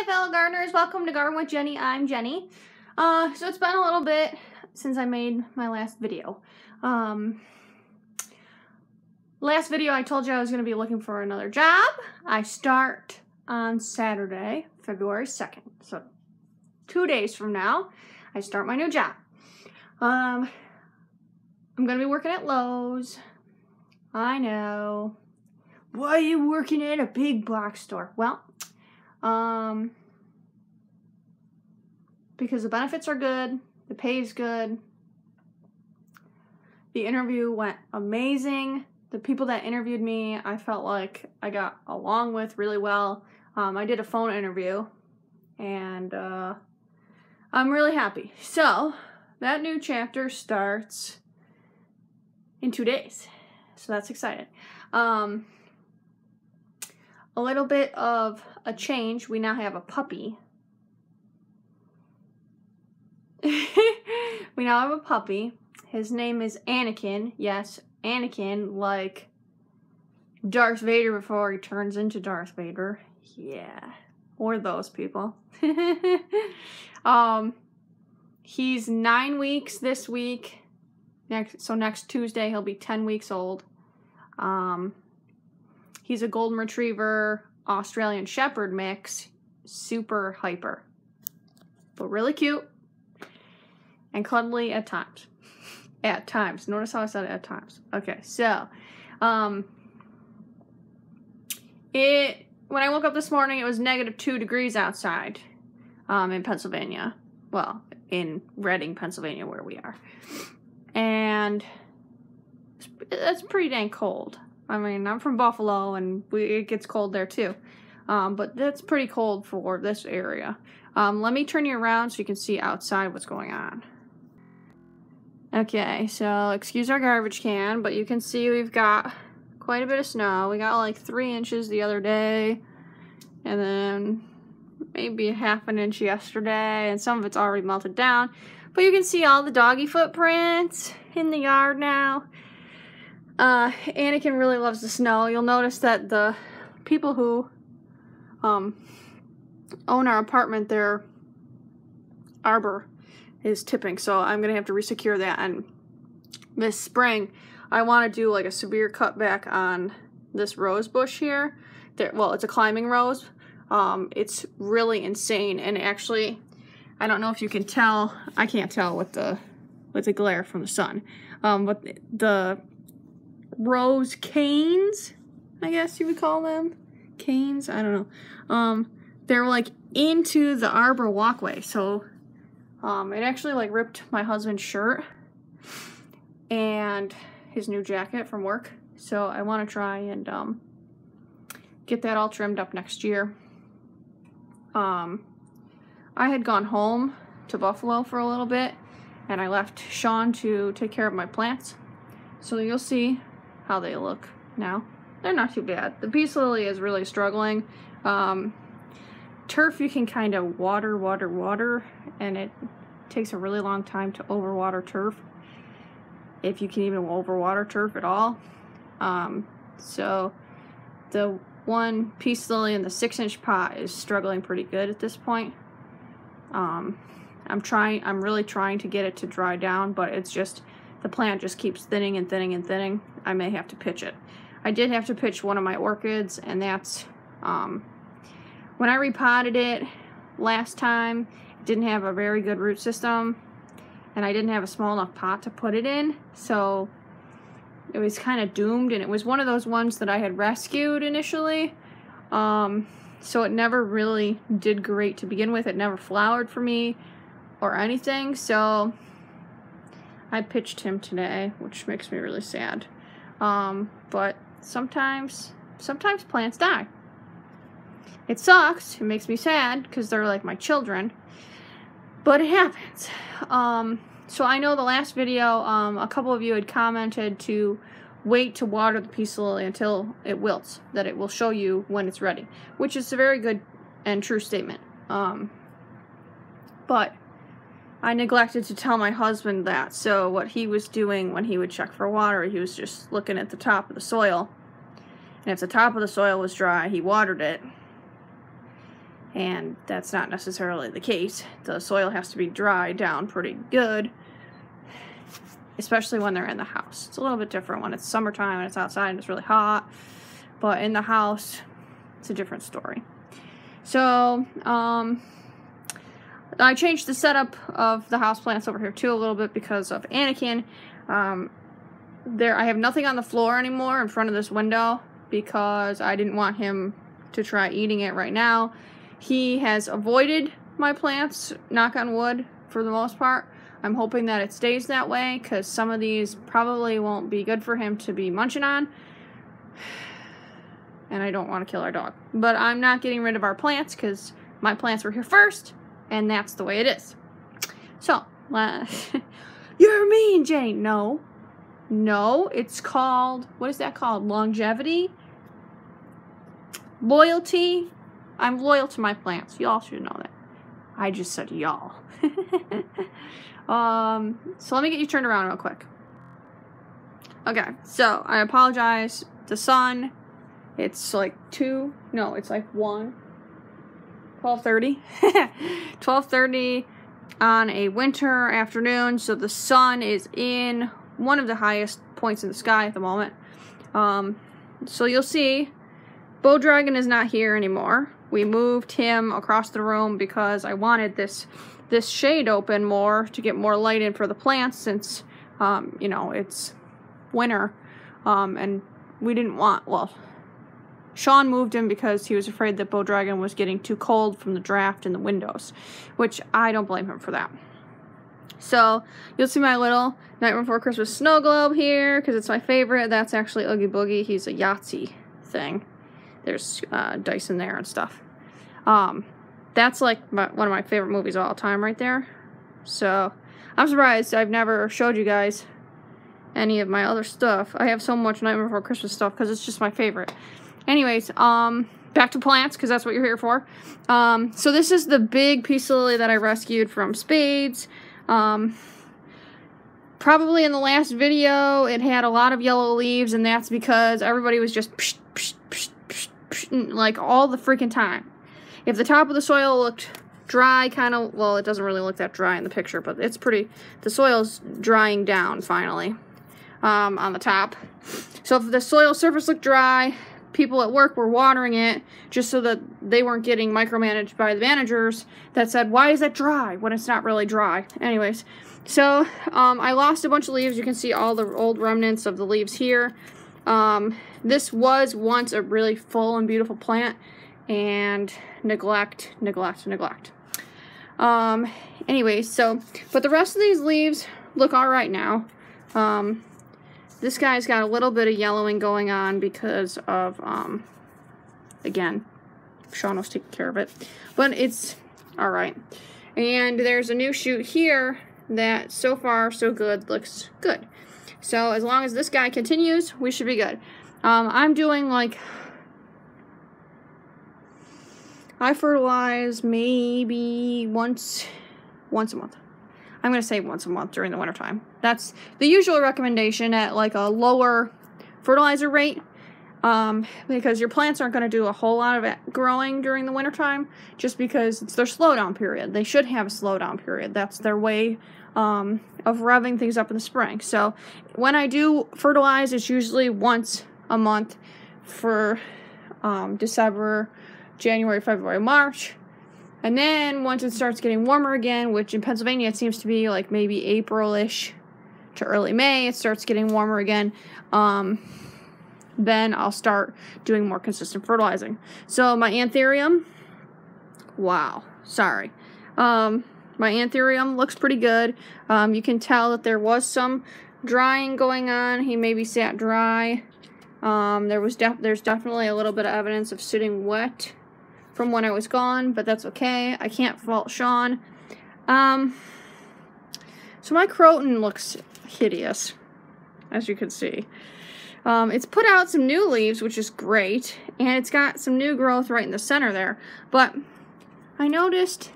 Hi fellow gardeners, welcome to Garden with Jenny. I'm Jenny. So it's been a little bit since I made my last video. Last video I told you I was going to be looking for another job. I start on Saturday, February 2nd. So 2 days from now, I start my new job. I'm going to be working at Lowe's. I know. Why are you working at a big box store? Well, because the benefits are good, the pay is good, the interview went amazing. The people that interviewed me, I felt like I got along with really well. I did a phone interview, and I'm really happy. So, that new chapter starts in 2 days. So that's exciting. A little bit of a change. We now have a puppy. We now have a puppy. His name is Anakin. Yes, Anakin, like Darth Vader before he turns into Darth Vader. Yeah. Or those people. He's 9 weeks this week. Next Tuesday he'll be 10 weeks old. He's a golden retriever, Australian shepherd mix, super hyper, but really cute and cuddly at times. At times. Notice how I said at times. Okay, so when I woke up this morning, it was -2 degrees outside in Pennsylvania. Well, in Reading, Pennsylvania, where we are. And that's pretty dang cold. I mean, I'm from Buffalo, and it gets cold there too. But that's pretty cold for this area. Let me turn you around so you can see outside what's going on. Okay, so excuse our garbage can, but you can see we've got quite a bit of snow. We got like 3 inches the other day, and then maybe a ½ an inch yesterday, and some of it's already melted down. But you can see all the doggy footprints in the yard now. Anakin really loves the snow. You'll notice that the people who own our apartment, their arbor is tipping, so I'm gonna have to resecure that. And this spring I want to do like a severe cutback on this rose bush here. Well, it's a climbing rose. It's really insane, and actually I don't know if you can tell. I can't tell with the glare from the sun, but the rose canes, I guess you would call them. Canes? I don't know. They're like into the arbor walkway. So it actually like ripped my husband's shirt and his new jacket from work. So I want to try and get that all trimmed up next year. I had gone home to Buffalo for a little bit, and I left Sean to take care of my plants. So you'll see how they look now. They're not too bad. The peace lily is really struggling. Turf you can kind of water, and it takes a really long time to overwater turf, if you can even overwater turf at all. So the one peace lily in the 6-inch pot is struggling pretty good at this point. I'm really trying to get it to dry down, but it's just, the plant just keeps thinning and thinning and thinning. I may have to pitch it. I did have to pitch one of my orchids, and that's, when I repotted it last time, it didn't have a very good root system, and I didn't have a small enough pot to put it in, so it was kind of doomed, and it was one of those ones that I had rescued initially, so it never really did great to begin with. It never flowered for me or anything, so I pitched him today, which makes me really sad. But sometimes plants die. It sucks. It makes me sad because they're like my children, but it happens. So I know the last video, a couple of you had commented to wait to water the peace lily until it wilts, that it will show you when it's ready, which is a very good and true statement. But I neglected to tell my husband that, so what he was doing when he would check for water, he was just looking at the top of the soil, and if the top of the soil was dry, he watered it, and that's not necessarily the case. The soil has to be dried down pretty good, especially when they're in the house. It's a little bit different when it's summertime and it's outside and it's really hot, but in the house, it's a different story. So, I changed the setup of the houseplants over here too a little bit because of Anakin. I have nothing on the floor anymore in front of this window because I didn't want him to try eating it right now. He has avoided my plants, knock on wood, for the most part. I'm hoping that it stays that way because some of these probably won't be good for him to be munching on. And I don't want to kill our dog. But I'm not getting rid of our plants because my plants were here first, and that's the way it is. So, you're mean, Jane. No. No, it's called, what is that called? Longevity? Loyalty? I'm loyal to my plants. Y'all should know that. I just said y'all. So let me get you turned around real quick. Okay, so I apologize. The sun, it's like 2, no, it's like 1, 12:30. 12:30 on a winter afternoon, so the sun is in one of the highest points in the sky at the moment. So you'll see, Bow Dragon is not here anymore. We moved him across the room because I wanted this shade open more to get more light in for the plants since, you know, it's winter. And we didn't want, well, Sean moved him because he was afraid that Bow Dragon was getting too cold from the draft in the windows, which I don't blame him for that. So, you'll see my little Nightmare Before Christmas snow globe here, because it's my favorite. That's actually Oogie Boogie. He's a Yahtzee thing. There's dice in there and stuff. That's like one of my favorite movies of all time right there. So, I'm surprised I've never showed you guys any of my other stuff. I have so much Nightmare Before Christmas stuff because it's just my favorite. Anyways, back to plants, because that's what you're here for. So this is the big peace lily that I rescued from Spades. Probably in the last video, it had a lot of yellow leaves, and that's because everybody was just psh, psh, psh, psh, psh, like all the freaking time. If the top of the soil looked dry, kind of, well, it doesn't really look that dry in the picture, but it's pretty, the soil's drying down finally, on the top. So if the soil surface looked dry, people at work were watering it just so that they weren't getting micromanaged by the managers that said, why is that dry when it's not really dry? Anyways, so I lost a bunch of leaves. You can see all the old remnants of the leaves here. This was once a really full and beautiful plant, and neglect. Anyways, so, but the rest of these leaves look all right now. This guy's got a little bit of yellowing going on because of, again, Sean was taking care of it. But it's alright. And there's a new shoot here that so far, so good, looks good. So as long as this guy continues, we should be good. I'm doing like, I fertilize maybe once a month. I'm going to say once a month during the wintertime. That's the usual recommendation at like a lower fertilizer rate, because your plants aren't going to do a whole lot of growing during the wintertime just because it's their slowdown period. They should have a slowdown period. That's their way of revving things up in the spring. So when I do fertilize, it's usually once a month for December, January, February, March. And then once it starts getting warmer again, which in Pennsylvania it seems to be like maybe April-ish to early May, it starts getting warmer again, then I'll start doing more consistent fertilizing. So my anthurium, wow, sorry. My anthurium looks pretty good. You can tell that there was some drying going on. He maybe sat dry. There's definitely a little bit of evidence of sitting wet from when I was gone, but that's okay. I can't fault Sean. So my croton looks hideous, as you can see. It's put out some new leaves, which is great, and it's got some new growth right in the center there. But I noticed,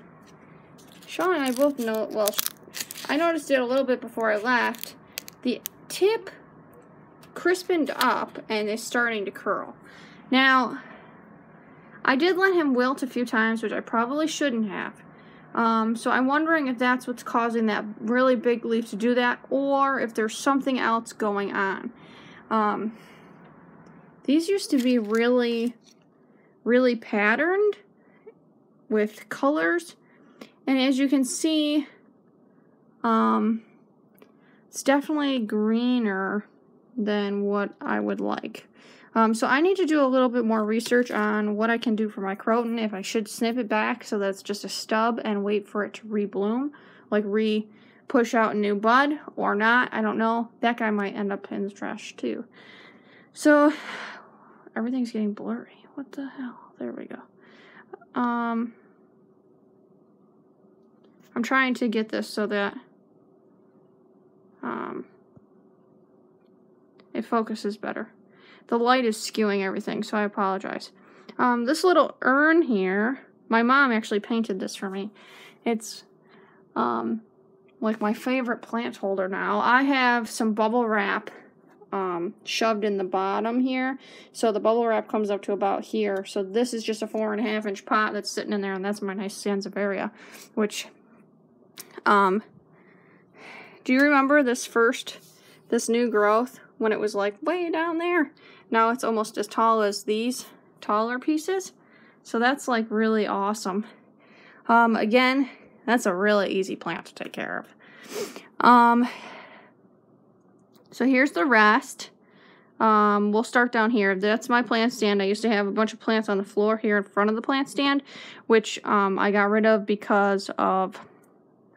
Sean and I both know, well, I noticed it a little bit before I left. The tip crispened up and is starting to curl. Now, I did let him wilt a few times, which I probably shouldn't have. So I'm wondering if that's what's causing that really big leaf to do that, or if there's something else going on. These used to be really, really patterned with colors, and as you can see, it's definitely greener than what I would like. So I need to do a little bit more research on what I can do for my croton, if I should snip it back so that's just a stub and wait for it to rebloom, like push out a new bud, or not. I don't know. That guy might end up in the trash too. So everything's getting blurry. What the hell? There we go. I'm trying to get this so that it focuses better. The light is skewing everything, so I apologize. This little urn here, my mom actually painted this for me. It's like my favorite plant holder now. I have some bubble wrap shoved in the bottom here, so the bubble wrap comes up to about here. So this is just a 4.5 inch pot that's sitting in there, and that's my nice Sansevieria, which do you remember this new growth when it was like way down there? Now it's almost as tall as these taller pieces. So that's like really awesome. Again, that's a really easy plant to take care of. So here's the rest. We'll start down here. That's my plant stand. I used to have a bunch of plants on the floor here in front of the plant stand, which I got rid of because of,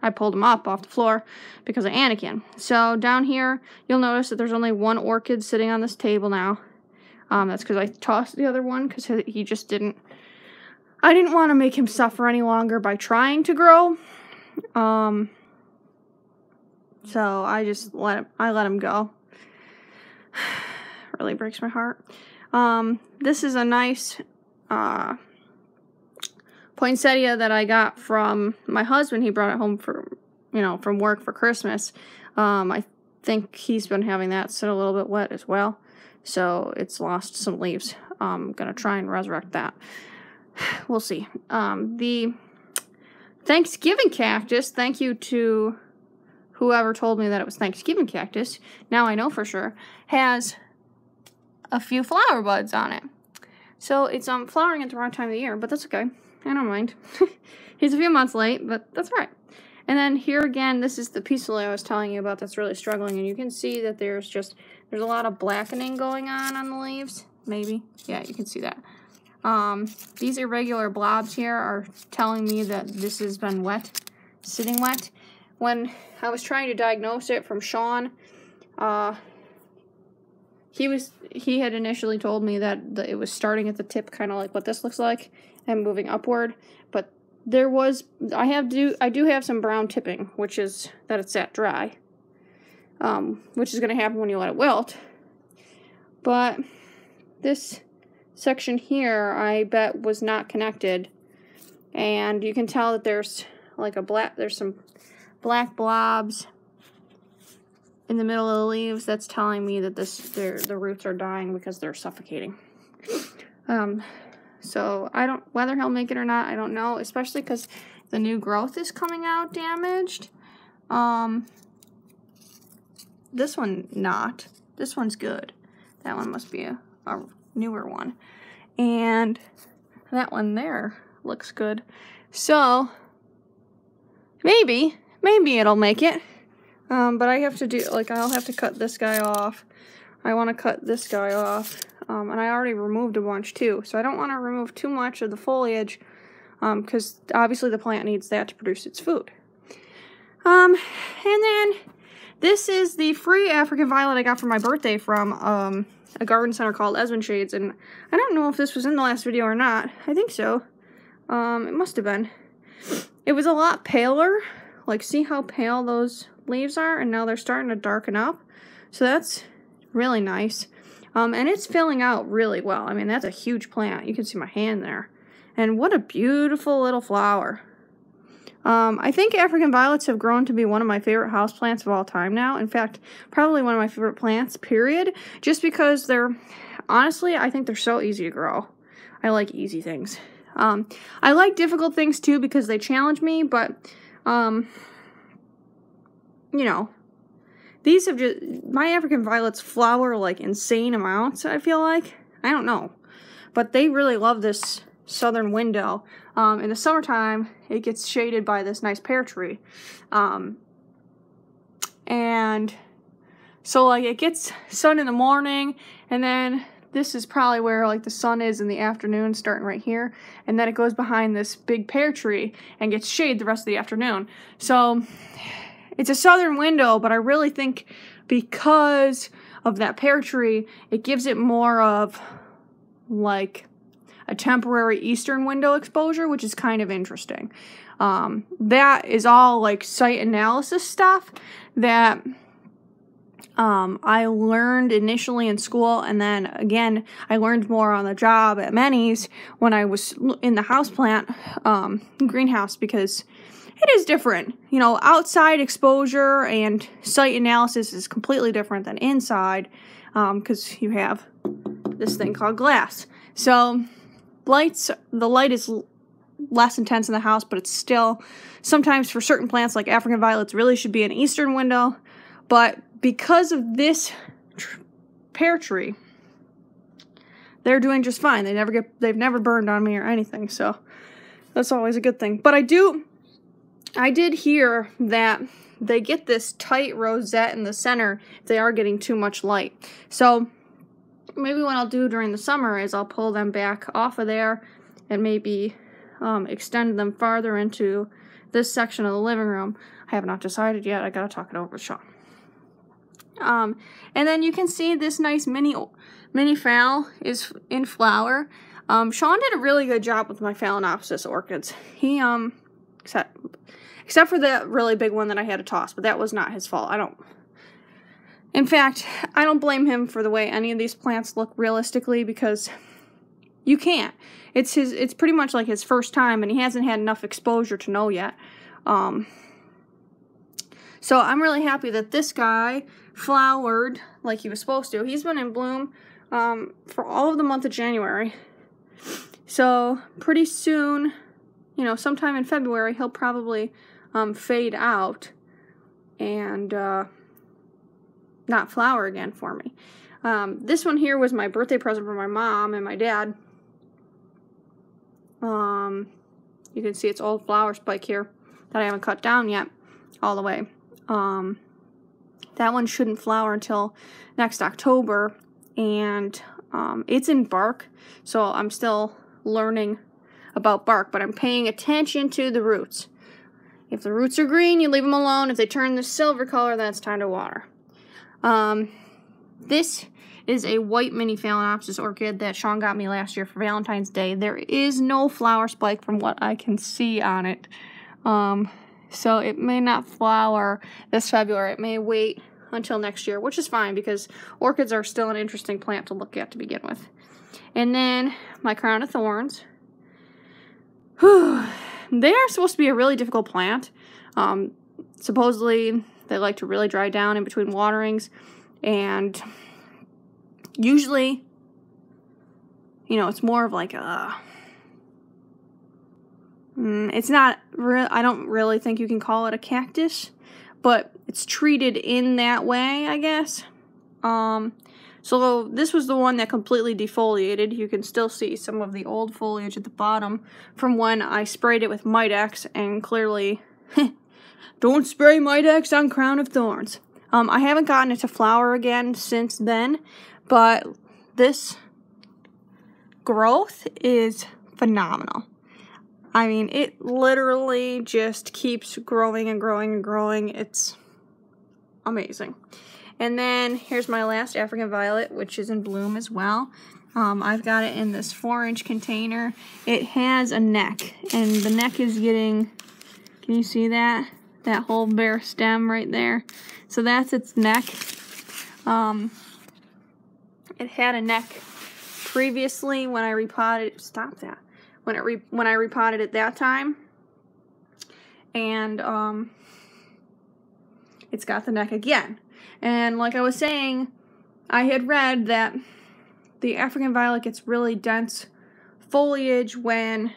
I pulled them up off the floor because of Anakin. So down here, you'll notice that there's only one orchid sitting on this table now. That's because I tossed the other one because he just didn't, I didn't want to make him suffer any longer by trying to grow. So I just let him go. Really breaks my heart. This is a nice poinsettia that I got from my husband. He brought it home from work for Christmas. I think he's been having that sit a little bit wet as well, so it's lost some leaves. I'm gonna try and resurrect that. We'll see. The Thanksgiving cactus, thank you to whoever told me that it was Thanksgiving cactus, now I know for sure, has a few flower buds on it. So it's flowering at the wrong time of the year, but that's okay. I don't mind. He's a few months late, but that's all right. And then here again, this is the peace lily I was telling you about that's really struggling, and you can see that there's a lot of blackening going on the leaves. Maybe. Yeah, you can see that. These irregular blobs here are telling me that this has been wet, sitting wet. When I was trying to diagnose it from Sean, he had initially told me that it was starting at the tip, kind of like what this looks like, and moving upward. But I do have some brown tipping, which is that it's that dry, which is going to happen when you let it wilt. But this section here, I bet, was not connected, and you can tell that there's like there's some black blobs in the middle of the leaves. That's telling me that the roots are dying because they're suffocating. So whether he'll make it or not, I don't know, especially because the new growth is coming out damaged. This one not. This one's good. That one must be a newer one. And that one there looks good. So maybe it'll make it. But I have to do, I'll have to cut this guy off. I want to cut this guy off. And I already removed a bunch too. So I don't want to remove too much of the foliage, because obviously the plant needs that to produce its food. And then this is the free African violet I got for my birthday from a garden center called Esmond Shades. And I don't know if this was in the last video or not. I think so. It must have been. It was a lot paler. Like, see how pale those leaves are? And now they're starting to darken up. So that's really nice. And it's filling out really well. I mean, that's a huge plant. You can see my hand there. And what a beautiful little flower. I think African violets have grown to be one of my favorite houseplants of all time now. In fact, probably one of my favorite plants, period. Just because honestly, I think they're so easy to grow. I like easy things. I like difficult things too because they challenge me, but, you know, these have just, my African violets flower like insane amounts, I feel like. I don't know. But they really love this southern window. In the summertime, it gets shaded by this nice pear tree. And so like it gets sun in the morning, and then this is probably where like the sun is in the afternoon, starting right here, and then it goes behind this big pear tree and gets shade the rest of the afternoon. So it's a southern window, but I really think because of that pear tree, it gives it more of like a temporary eastern window exposure, which is kind of interesting. That is all like site analysis stuff that I learned initially in school, and then again I learned more on the job at Manny's when I was in the houseplant greenhouse, because it is different. You know, outside exposure and site analysis is completely different than inside, because you have this thing called glass. So the light is less intense in the house, but it's still, sometimes for certain plants like African violets really should be an eastern window. But because of this pear tree, they're doing just fine. They've never burned on me or anything, so that's always a good thing. But I did hear that they get this tight rosette in the center if they are getting too much light. So maybe what I'll do during the summer is I'll pull them back off of there and maybe extend them farther into this section of the living room. I have not decided yet. I gotta talk it over with Sean. And then you can see this nice mini phal is in flower. Sean did a really good job with my Phalaenopsis orchids. He except for the really big one that I had to toss, but that was not his fault. In fact, I don't blame him for the way any of these plants look realistically, because you can't. It's pretty much like his first time, and he hasn't had enough exposure to know yet. So I'm really happy that this guy flowered like he was supposed to. He's been in bloom for all of the month of January. So pretty soon, you know, sometime in February, he'll probably fade out and not flower again for me. This one here was my birthday present from my mom and my dad. You can see its old flower spike here that I haven't cut down yet all the way. That one shouldn't flower until next October, and it's in bark, so I'm still learning about bark, but I'm paying attention to the roots. If the roots are green, you leave them alone. If they turn the silver color, then it's time to water. This is a white mini Phalaenopsis orchid that Sean got me last year for Valentine's Day. There is no flower spike from what I can see on it. So it may not flower this February. It may wait until next year, which is fine because orchids are still an interesting plant to look at to begin with. And then my crown of thorns. They are supposed to be a really difficult plant. Supposedly they like to really dry down in between waterings, and usually, you know, it's more of like a, it's not real. I don't really think you can call it a cactus, but it's treated in that way, I guess. So this was the one that completely defoliated. You can still see some of the old foliage at the bottom from when I sprayed it with Mitex, and clearly, don't spray Mitex on crown of thorns. I haven't gotten it to flower again since then, but this growth is phenomenal. I mean, it literally just keeps growing and growing and growing. It's amazing. And then here's my last African violet, which is in bloom as well. I've got it in this 4-inch container. It has a neck, and the neck is getting, can you see that? That whole bare stem right there. So that's its neck. It had a neck previously when I repotted, stop that. When I repotted it that time. And it's got the neck again. And like I was saying, I had read that the African violet gets really dense foliage when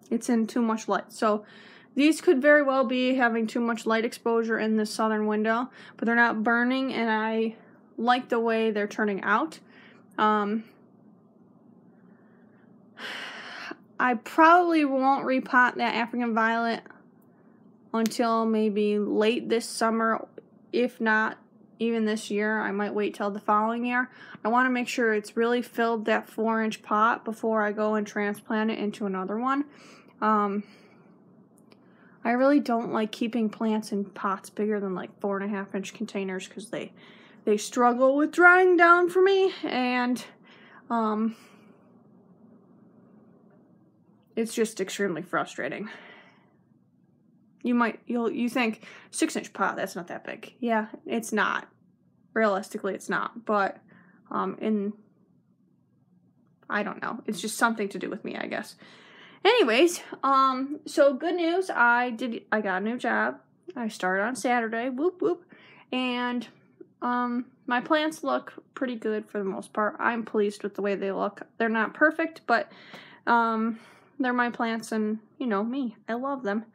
it's in too much light. So these could very well be having too much light exposure in the southern window, but they're not burning, and I like the way they're turning out. I probably won't repot that African violet until maybe late this summer, if not even this year. I might wait till the following year. I want to make sure it's really filled that 4-inch pot before I go and transplant it into another one. I really don't like keeping plants in pots bigger than like 4.5-inch containers because they struggle with drying down for me, and it's just extremely frustrating. You think 6-inch pot, that's not that big. Yeah, it's not. Realistically, it's not. But I don't know. It's just something to do with me, I guess. Anyways, so good news. I got a new job. I started on Saturday. Whoop whoop. And my plants look pretty good for the most part. I'm pleased with the way they look. They're not perfect, but they're my plants, and you know me, I love them.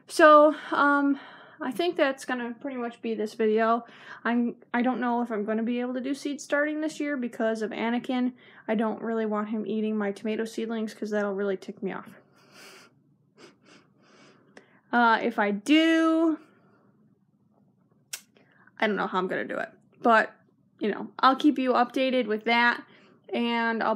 So I think that's gonna pretty much be this video. I don't know if I'm gonna be able to do seed starting this year because of Anakin. I don't really want him eating my tomato seedlings because that'll really tick me off. If I do, I don't know how I'm gonna do it, but you know, I'll keep you updated with that, and I'll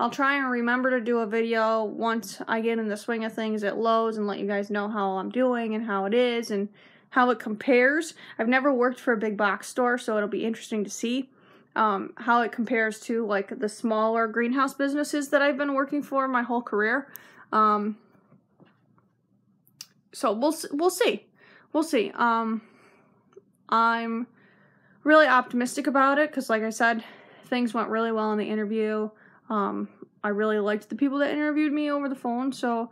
try and remember to do a video once I get in the swing of things at Lowe's and let you guys know how I'm doing and how it is and how it compares. I've never worked for a big box store, so it'll be interesting to see how it compares to like the smaller greenhouse businesses that I've been working for my whole career. So we'll see. We'll see. I'm really optimistic about it because, like I said, things went really well in the interview. I really liked the people that interviewed me over the phone, so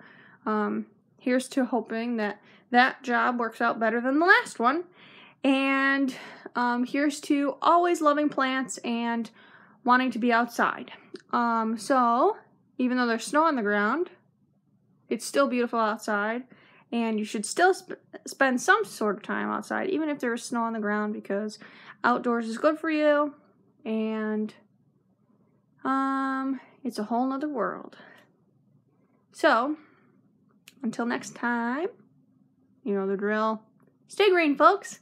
here's to hoping that that job works out better than the last one. And here's to always loving plants and wanting to be outside. So even though there's snow on the ground, it's still beautiful outside, and you should still spend some sort of time outside, even if there's snow on the ground, because outdoors is good for you, and it's a whole nother world. So, until next time, you know the drill. Stay green, folks.